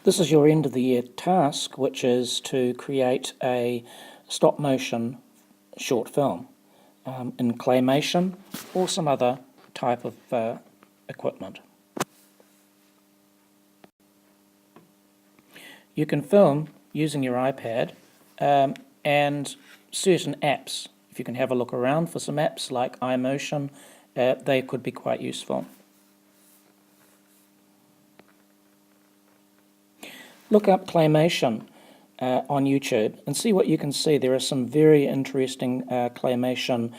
This is your end of the year task, which is to create a stop motion short film in claymation or some other type of equipment. You can film using your iPad and certain apps. If you can have a look around for some apps like iMotion, they could be quite useful. Look up claymation on YouTube and see what you can see. There are some very interesting claymation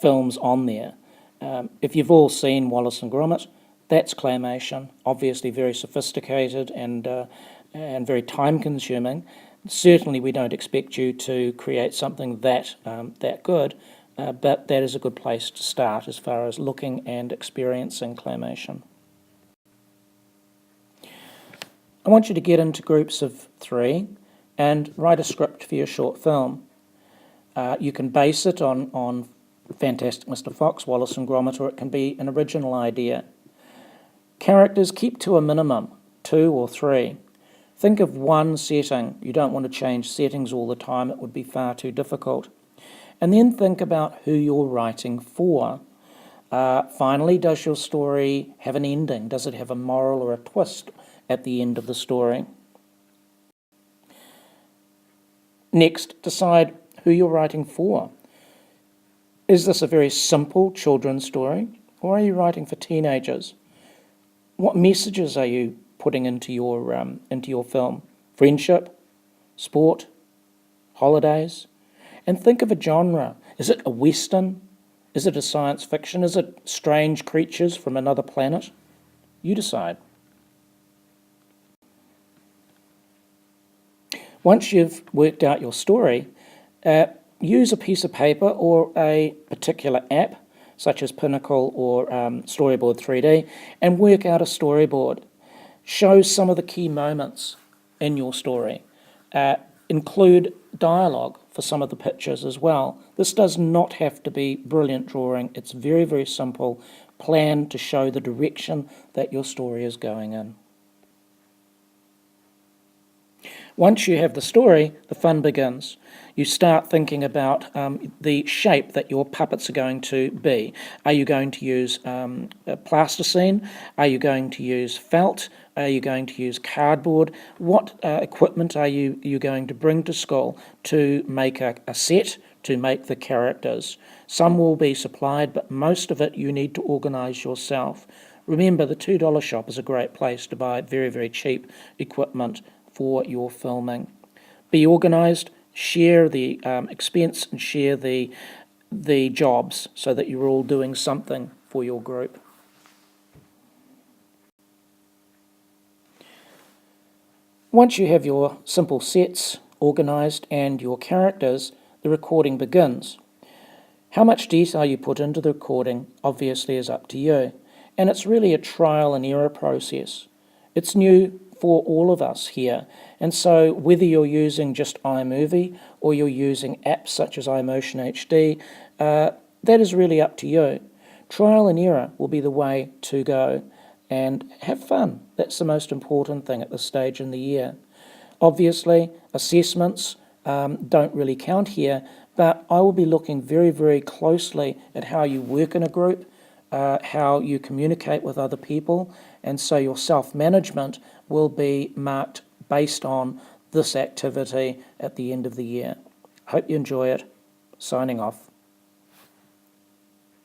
films on there. If you've all seen Wallace and Gromit, that's claymation, obviously very sophisticated and very time-consuming. Certainly we don't expect you to create something that good, but that is a good place to start as far as looking and experiencing claymation. I want you to get into groups of 3 and write a script for your short film. You can base it on Fantastic Mr. Fox, Wallace and Gromit, or it can be an original idea. Characters, keep to a minimum, 2 or 3. Think of one setting. You don't want to change settings all the time. It would be far too difficult. And then think about who you're writing for. Finally, does your story have an ending? Does it have a moral or a twist at the end of the story? Next, decide who you're writing for. Is this a very simple children's story, or are you writing for teenagers? What messages are you putting into your film? Friendship, sport, holidays? And think of a genre. Is it a Western? Is it a science fiction? Is it strange creatures from another planet? You decide. Once you've worked out your story, use a piece of paper or a particular app, such as Pinnacle or Storyboard 3D, and work out a storyboard. Show some of the key moments in your story. Include dialogue for some of the pictures as well. This does not have to be brilliant drawing. It's very, very simple. Plan to show the direction that your story is going in. Once you have the story, the fun begins. You start thinking about the shape that your puppets are going to be. Are you going to use plasticine? Are you going to use felt? Are you going to use cardboard? What equipment are you going to bring to school to make a set, to make the characters? Some will be supplied, but most of it you need to organise yourself. Remember, the $2 shop is a great place to buy very, very cheap equipment for your filming. Be organised, share the expense and share the jobs so that you're all doing something for your group. Once you have your simple sets organised and your characters, the recording begins. How much detail you put into the recording obviously is up to you, and it's really a trial and error process. It's new for all of us here, and so whether you're using just iMovie or you're using apps such as iMotion HD, that is really up to you. Trial and error will be the way to go, and have fun. That's the most important thing at this stage in the year. Obviously, assessments don't really count here, but I will be looking very, very closely at how you work in a group, how you communicate with other people, and so your self-management will be marked based on this activity at the end of the year. Hope you enjoy it. Signing off.